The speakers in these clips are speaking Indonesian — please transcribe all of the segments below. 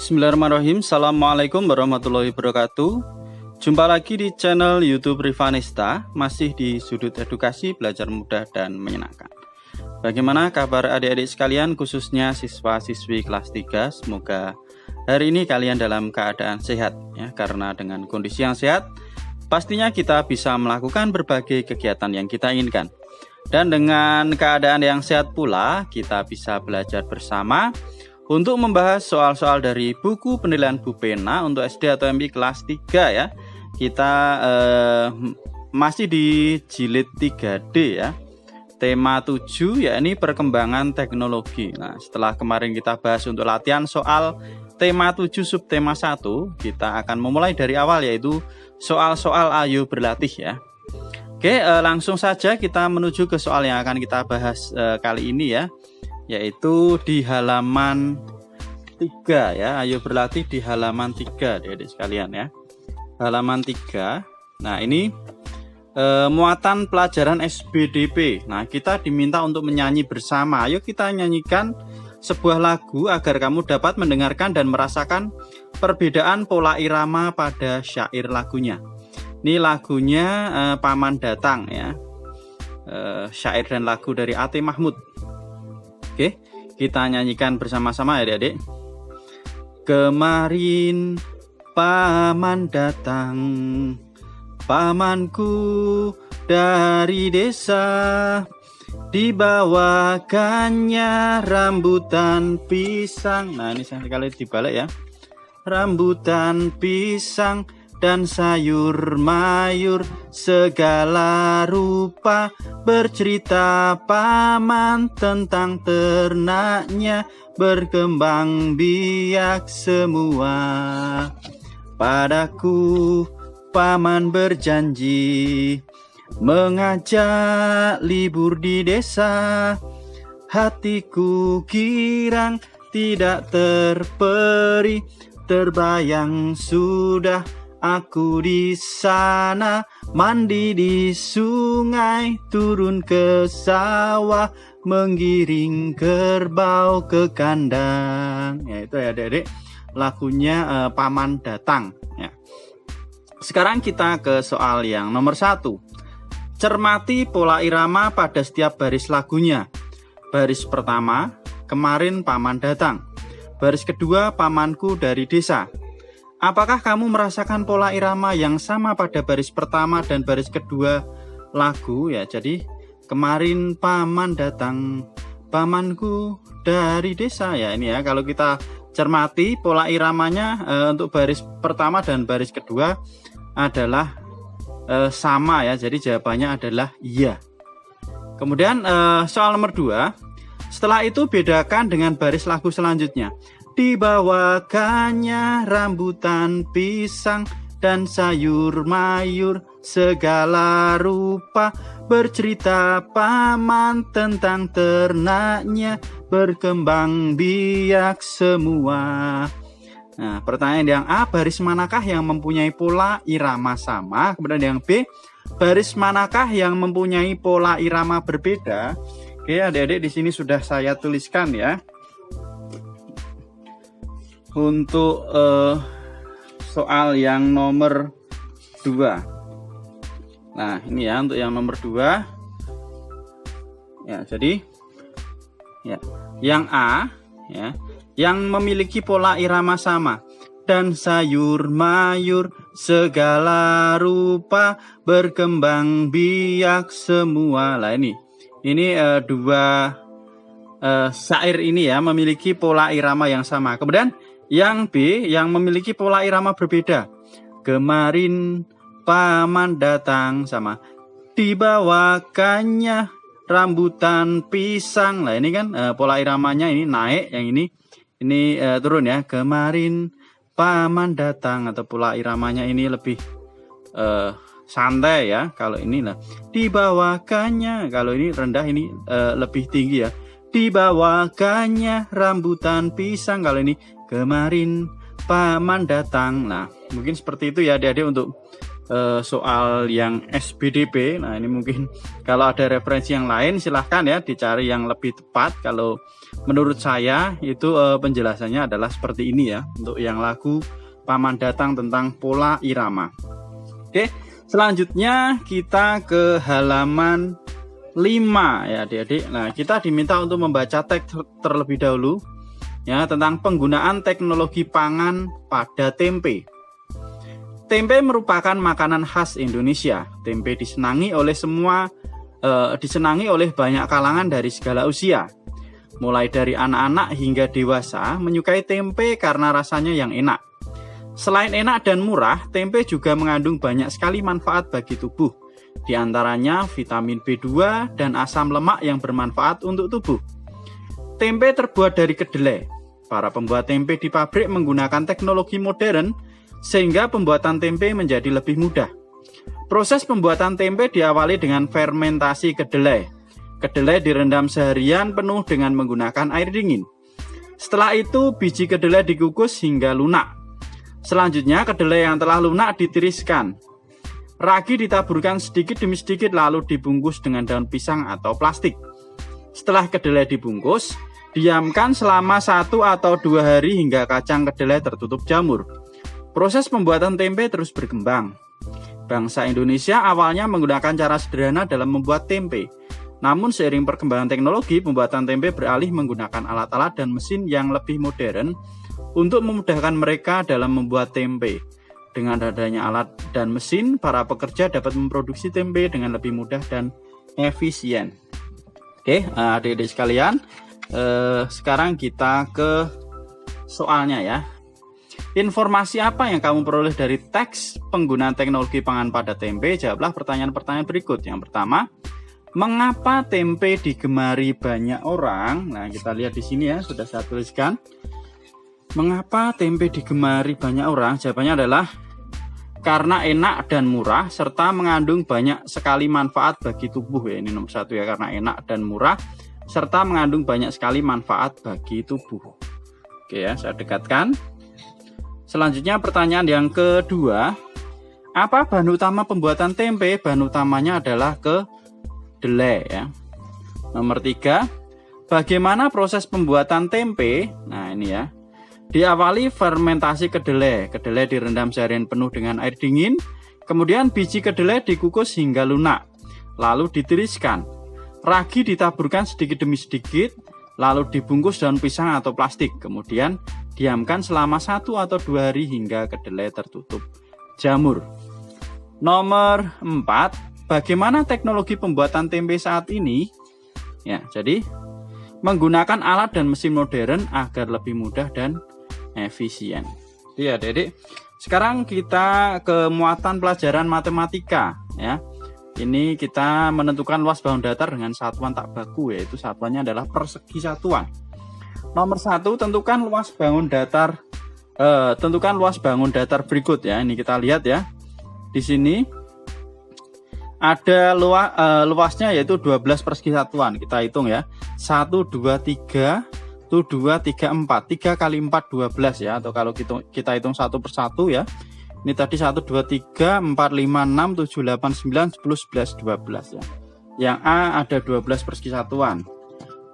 Bismillahirrahmanirrahim. Assalamualaikum warahmatullahi wabarakatuh. Jumpa lagi di channel YouTube Rivanista, masih di sudut edukasi belajar mudah dan menyenangkan. Bagaimana kabar adik-adik sekalian, khususnya siswa-siswi kelas 3? Semoga hari ini kalian dalam keadaan sehat ya, karena dengan kondisi yang sehat pastinya kita bisa melakukan berbagai kegiatan yang kita inginkan. Dan dengan keadaan yang sehat pula, kita bisa belajar bersama untuk membahas soal-soal dari buku penilaian Bu Pena untuk SD atau MP kelas 3 ya. Kita masih di jilid 3D ya. Tema 7 yakni perkembangan teknologi. Nah, setelah kemarin kita bahas untuk latihan soal tema 7 subtema 1, kita akan memulai dari awal yaitu soal-soal ayo berlatih ya. Oke, langsung saja kita menuju ke soal yang akan kita bahas kali ini ya, yaitu di halaman 3 ya. Ayo berlatih di halaman 3 adik-adik sekalian ya. Halaman 3. Nah, ini muatan pelajaran SBDP. Nah, kita diminta untuk menyanyi bersama. Ayo kita nyanyikan sebuah lagu agar kamu dapat mendengarkan dan merasakan perbedaan pola irama pada syair lagunya. Ini lagunya Paman Datang ya. Syair dan lagu dari A.T. Mahmud. Oke, kita nyanyikan bersama-sama ya adik-adik. Kemarin paman datang, pamanku dari desa, dibawakannya rambutan pisang. Nah, ini sekali dibalik ya. Rambutan pisang dan sayur mayur segala rupa, bercerita paman tentang ternaknya, berkembang biak semua. Padaku paman berjanji mengajak libur di desa, hatiku girang tidak terperi, terbayang sudah aku di sana, mandi di sungai, turun ke sawah, menggiring kerbau ke kandang. Ya, itu ya adik-adik lagunya Paman Datang ya. Sekarang kita ke soal yang nomor 1. Cermati pola irama pada setiap baris lagunya. Baris pertama, kemarin paman datang. Baris kedua, pamanku dari desa. Apakah kamu merasakan pola irama yang sama pada baris pertama dan baris kedua lagu ya? Jadi kemarin paman datang, pamanku dari desa ya, ini ya. Kalau kita cermati pola iramanya untuk baris pertama dan baris kedua adalah sama ya. Jadi jawabannya adalah iya. Kemudian soal nomor 2. Setelah itu bedakan dengan baris lagu selanjutnya. Dibawakannya rambutan pisang dan sayur mayur segala rupa, bercerita paman tentang ternaknya, berkembang biak semua. Nah, pertanyaan yang A, baris manakah yang mempunyai pola irama sama? Kemudian yang B, baris manakah yang mempunyai pola irama berbeda? Oke, adik-adik di sini sudah saya tuliskan ya. Untuk soal yang nomor 2. Nah, ini ya untuk yang nomor 2. Ya, jadi ya, yang A ya, yang memiliki pola irama sama. Dan sayur mayur segala rupa, berkembang biak semua. Lah ini dua syair ini ya memiliki pola irama yang sama. Kemudian yang B yang memiliki pola irama berbeda. Kemarin paman datang sama, dibawakannya rambutan pisang. Lah ini kan pola iramanya ini naik, yang ini turun ya. Kemarin paman datang, atau pola iramanya ini lebih santai ya. Kalau ini lah dibawakannya, kalau ini rendah, ini lebih tinggi ya. Dibawakannya rambutan pisang, kalau ini kemarin paman datang. Nah, mungkin seperti itu ya adik-adik untuk soal yang SBDP. Nah, ini mungkin kalau ada referensi yang lain silahkan ya dicari yang lebih tepat. Kalau menurut saya itu penjelasannya adalah seperti ini ya, untuk yang lagu Paman Datang tentang pola irama. Oke, selanjutnya kita ke halaman 5 ya adik-adik. Nah, kita diminta untuk membaca teks terlebih dahulu ya tentang penggunaan teknologi pangan pada tempe. Tempe merupakan makanan khas Indonesia. Tempe disenangi oleh banyak kalangan dari segala usia. Mulai dari anak-anak hingga dewasa menyukai tempe karena rasanya yang enak. Selain enak dan murah, tempe juga mengandung banyak sekali manfaat bagi tubuh. Di antaranya vitamin B2 dan asam lemak yang bermanfaat untuk tubuh. Tempe terbuat dari kedelai. Para pembuat tempe di pabrik menggunakan teknologi modern sehingga pembuatan tempe menjadi lebih mudah. Proses pembuatan tempe diawali dengan fermentasi kedelai. Kedelai direndam seharian penuh dengan menggunakan air dingin. Setelah itu, biji kedelai dikukus hingga lunak. Selanjutnya, kedelai yang telah lunak ditiriskan. Ragi ditaburkan sedikit demi sedikit lalu dibungkus dengan daun pisang atau plastik. Setelah kedelai dibungkus, diamkan selama 1 atau 2 hari hingga kacang kedelai tertutup jamur. Proses pembuatan tempe terus berkembang. Bangsa Indonesia awalnya menggunakan cara sederhana dalam membuat tempe. Namun seiring perkembangan teknologi, pembuatan tempe beralih menggunakan alat-alat dan mesin yang lebih modern untuk memudahkan mereka dalam membuat tempe. Dengan adanya alat dan mesin, para pekerja dapat memproduksi tempe dengan lebih mudah dan efisien. Oke, adik-adik sekalian, sekarang kita ke soalnya ya. Informasi apa yang kamu peroleh dari teks penggunaan teknologi pangan pada tempe? Jawablah pertanyaan-pertanyaan berikut. Yang pertama, mengapa tempe digemari banyak orang? Nah, kita lihat di sini ya, sudah saya tuliskan. Mengapa tempe digemari banyak orang? Jawabannya adalah karena enak dan murah serta mengandung banyak sekali manfaat bagi tubuh ya. Ini nomor 1 ya, karena enak dan murah serta mengandung banyak sekali manfaat bagi tubuh. Oke ya, saya dekatkan. Selanjutnya pertanyaan yang kedua, apa bahan utama pembuatan tempe? Bahan utamanya adalah kedelai ya. Nomor 3, bagaimana proses pembuatan tempe? Nah ini ya, diawali fermentasi kedelai. Kedelai direndam seharian penuh dengan air dingin. Kemudian biji kedelai dikukus hingga lunak, lalu ditiriskan. Ragi ditaburkan sedikit demi sedikit, lalu dibungkus daun pisang atau plastik. Kemudian diamkan selama 1 atau 2 hari hingga kedelai tertutup jamur. Nomor 4, bagaimana teknologi pembuatan tempe saat ini? Ya, jadi menggunakan alat dan mesin modern agar lebih mudah dan efisien. Iya, Adik-adik. Sekarang kita ke muatan pelajaran matematika ya. Ini kita menentukan luas bangun datar dengan satuan tak baku, yaitu satuannya adalah persegi satuan. Nomor 1, tentukan luas bangun datar berikut ya. Ini kita lihat ya. Di sini ada luasnya yaitu 12 persegi satuan. Kita hitung ya. 1 2 3 1 2 3 4. 3 kali 4 12 ya, atau kalau kita hitung satu persatu ya. Ini tadi 1 2 3 4 5 6 7 8 9 10 11 12 ya. Yang A ada 12 persegi satuan.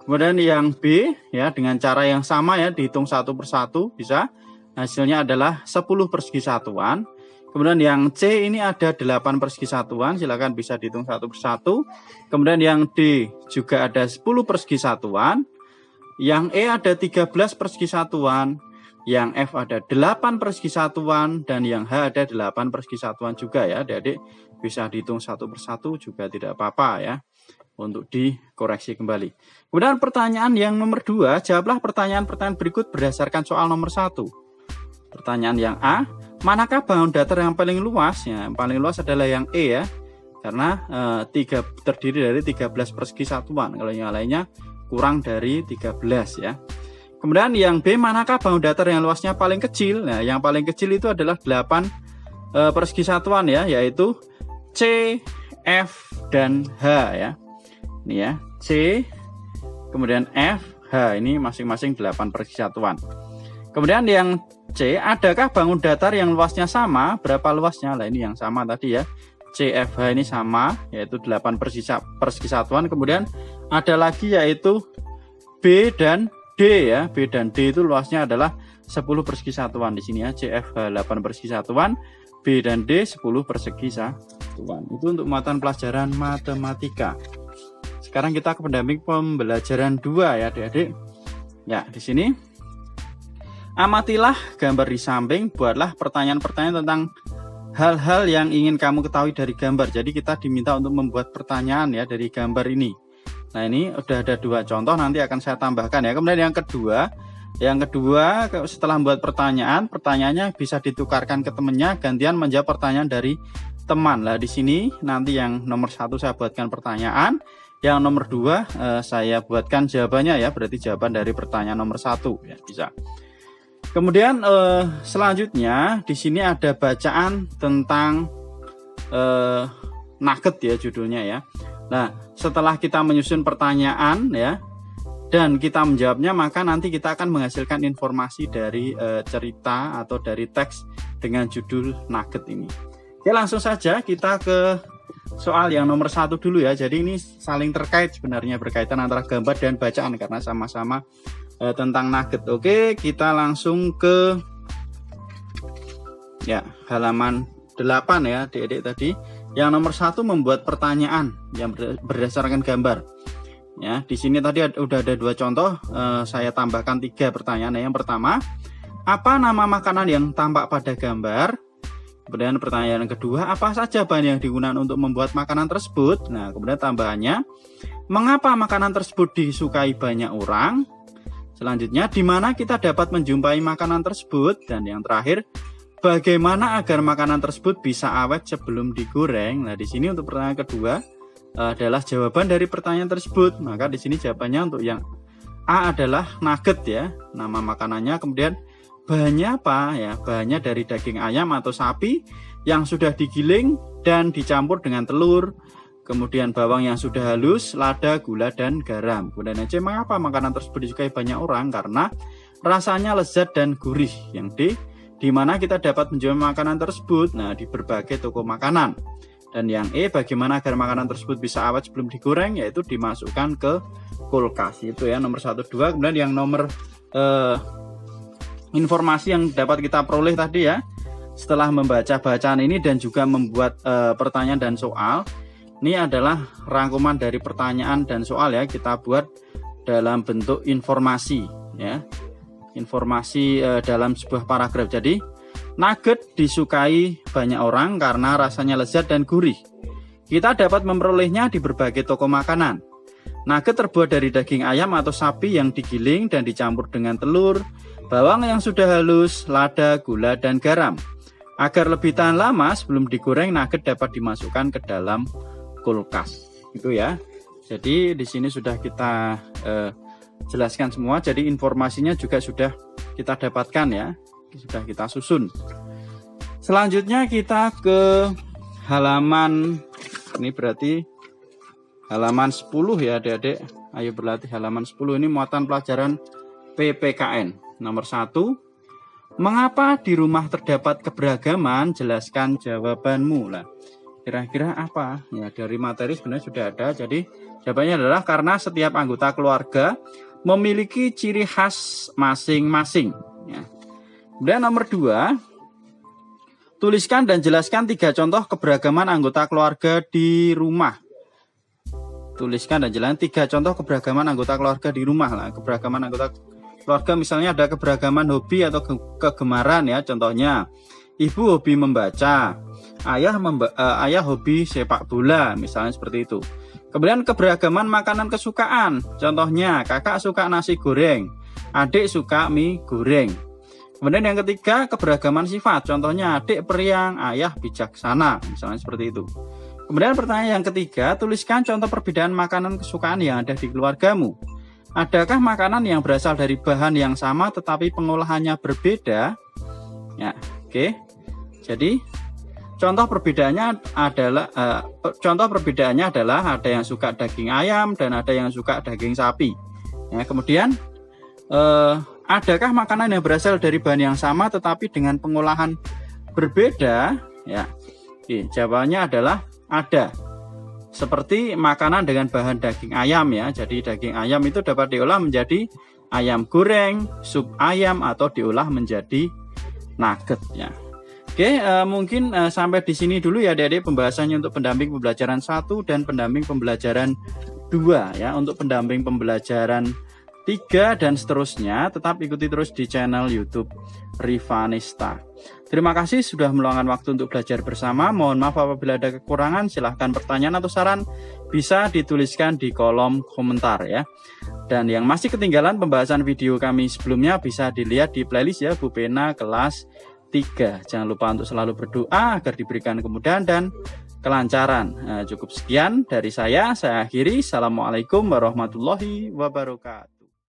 Kemudian yang B ya, dengan cara yang sama ya, dihitung satu persatu bisa. Hasilnya adalah 10 persegi satuan. Kemudian yang C ini ada 8 persegi satuan, silakan bisa dihitung satu persatu. Kemudian yang D juga ada 10 persegi satuan. Yang E ada 13 persegi satuan. Yang F ada 8 persegi satuan, dan yang H ada 8 persegi satuan juga ya. Adik-adik bisa dihitung satu persatu juga tidak apa-apa ya, untuk dikoreksi kembali. Kemudian pertanyaan yang nomor 2, jawablah pertanyaan-pertanyaan berikut berdasarkan soal nomor 1. Pertanyaan yang A, manakah bangun datar yang paling luas? Ya, yang paling luas adalah yang E ya, karena terdiri dari 13 persegi satuan. Kalau yang lainnya kurang dari 13 ya. Kemudian yang B, manakah bangun datar yang luasnya paling kecil? Nah, yang paling kecil itu adalah 8 persegi satuan ya, yaitu C, F, dan H ya. Ini ya, C, kemudian F, H, ini masing-masing 8 persegi satuan. Kemudian yang C, adakah bangun datar yang luasnya sama? Berapa luasnya? Lah ini yang sama tadi ya. CFH ini sama, yaitu 8 persegi satuan. Kemudian ada lagi yaitu B dan D ya. B dan D itu luasnya adalah 10 persegi satuan di sini ya. CFH 8 persegi satuan, B dan D 10 persegi satuan. Itu untuk muatan pelajaran matematika. Sekarang kita ke pendamping pembelajaran 2 ya, Adik-adik. Ya, di sini amatilah gambar di samping, buatlah pertanyaan-pertanyaan tentang hal-hal yang ingin kamu ketahui dari gambar. Jadi kita diminta untuk membuat pertanyaan ya dari gambar ini. Nah, ini udah ada 2 contoh, nanti akan saya tambahkan ya. Kemudian yang kedua setelah membuat pertanyaan, pertanyaannya bisa ditukarkan ke temannya, gantian menjawab pertanyaan dari teman. Nah, di sini nanti yang nomor 1 saya buatkan pertanyaan, yang nomor 2 saya buatkan jawabannya ya, berarti jawaban dari pertanyaan nomor 1 ya, bisa. Kemudian selanjutnya di sini ada bacaan tentang nugget ya judulnya ya. Nah, setelah kita menyusun pertanyaan ya dan kita menjawabnya, maka nanti kita akan menghasilkan informasi dari cerita atau dari teks dengan judul nugget ini. Oke, langsung saja kita ke soal yang nomor 1 dulu ya. Jadi ini saling terkait sebenarnya, berkaitan antara gambar dan bacaan karena sama-sama tentang nugget. Oke, kita langsung ke ya halaman 8 ya, Adik-adik tadi. Yang nomor 1 membuat pertanyaan yang berdasarkan gambar. Ya, di sini tadi udah ada 2 contoh, saya tambahkan 3 pertanyaan. Yang pertama, apa nama makanan yang tampak pada gambar? Kemudian pertanyaan kedua, apa saja bahan yang digunakan untuk membuat makanan tersebut? Nah, kemudian tambahannya, mengapa makanan tersebut disukai banyak orang? Selanjutnya, di mana kita dapat menjumpai makanan tersebut? Dan yang terakhir, bagaimana agar makanan tersebut bisa awet sebelum digoreng? Nah, di sini untuk pertanyaan kedua adalah jawaban dari pertanyaan tersebut. Maka di sini jawabannya untuk yang A adalah nugget ya, nama makanannya. Kemudian bahannya apa ya? Bahannya dari daging ayam atau sapi yang sudah digiling dan dicampur dengan telur. Kemudian bawang yang sudah halus, lada, gula, dan garam. Kemudian C, mengapa makanan tersebut disukai banyak orang? Karena rasanya lezat dan gurih. Yang D, di mana kita dapat menjual makanan tersebut? Nah, di berbagai toko makanan. Dan yang E, bagaimana agar makanan tersebut bisa awet sebelum digoreng? Yaitu dimasukkan ke kulkas. Itu ya nomor 1, 2. Kemudian yang nomor informasi yang dapat kita peroleh tadi ya, setelah membaca bacaan ini dan juga membuat pertanyaan dan soal. Ini adalah rangkuman dari pertanyaan dan soal ya, kita buat dalam bentuk informasi ya. Informasi dalam sebuah paragraf. Jadi, nugget disukai banyak orang karena rasanya lezat dan gurih. Kita dapat memperolehnya di berbagai toko makanan. Nugget terbuat dari daging ayam atau sapi yang digiling dan dicampur dengan telur, bawang yang sudah halus, lada, gula, dan garam. Agar lebih tahan lama sebelum digoreng, nugget dapat dimasukkan ke dalam kulkas. Itu ya. Jadi di sini sudah kita jelaskan semua. Jadi informasinya juga sudah kita dapatkan ya. Sudah kita susun. Selanjutnya kita ke halaman, ini berarti halaman 10 ya Adik-adik. Ayo berlatih halaman 10. Ini muatan pelajaran PPKN. Nomor 1. Mengapa di rumah terdapat keberagaman? Jelaskan jawabanmu. Lah, kira-kira apa? Ya, dari materi sebenarnya sudah ada. Jadi jawabannya adalah karena setiap anggota keluarga memiliki ciri khas masing-masing. Ya. Kemudian nomor 2, tuliskan dan jelaskan 3 contoh keberagaman anggota keluarga di rumah. Tuliskan dan jelaskan 3 contoh keberagaman anggota keluarga di rumah. Lah, keberagaman anggota keluarga misalnya ada keberagaman hobi atau kegemaran ya. Contohnya, ibu hobi membaca. Ayah hobi sepak bola, misalnya seperti itu. Kemudian keberagaman makanan kesukaan. Contohnya, kakak suka nasi goreng, adik suka mie goreng. Kemudian yang ketiga, keberagaman sifat. Contohnya, adik periang, ayah bijaksana, misalnya seperti itu. Kemudian pertanyaan yang ketiga, tuliskan contoh perbedaan makanan kesukaan yang ada di keluargamu. Adakah makanan yang berasal dari bahan yang sama tetapi pengolahannya berbeda? Ya, oke. Jadi contoh perbedaannya adalah ada yang suka daging ayam dan ada yang suka daging sapi. Ya, kemudian adakah makanan yang berasal dari bahan yang sama tetapi dengan pengolahan berbeda? Ya, oke, jawabannya adalah ada. Seperti makanan dengan bahan daging ayam ya. Jadi daging ayam itu dapat diolah menjadi ayam goreng, sup ayam, atau diolah menjadi nugget ya. Oke, mungkin sampai di sini dulu ya adik-adik pembahasannya untuk pendamping pembelajaran 1 dan pendamping pembelajaran 2 ya. Untuk pendamping pembelajaran 3 dan seterusnya tetap ikuti terus di channel YouTube Rivanista. Terima kasih sudah meluangkan waktu untuk belajar bersama. Mohon maaf apabila ada kekurangan. Silahkan pertanyaan atau saran bisa dituliskan di kolom komentar ya. Dan yang masih ketinggalan pembahasan video kami sebelumnya bisa dilihat di playlist ya, Bu Pena kelas 3. Jangan lupa untuk selalu berdoa agar diberikan kemudahan dan kelancaran. Cukup sekian dari saya akhiri. Assalamualaikum warahmatullahi wabarakatuh.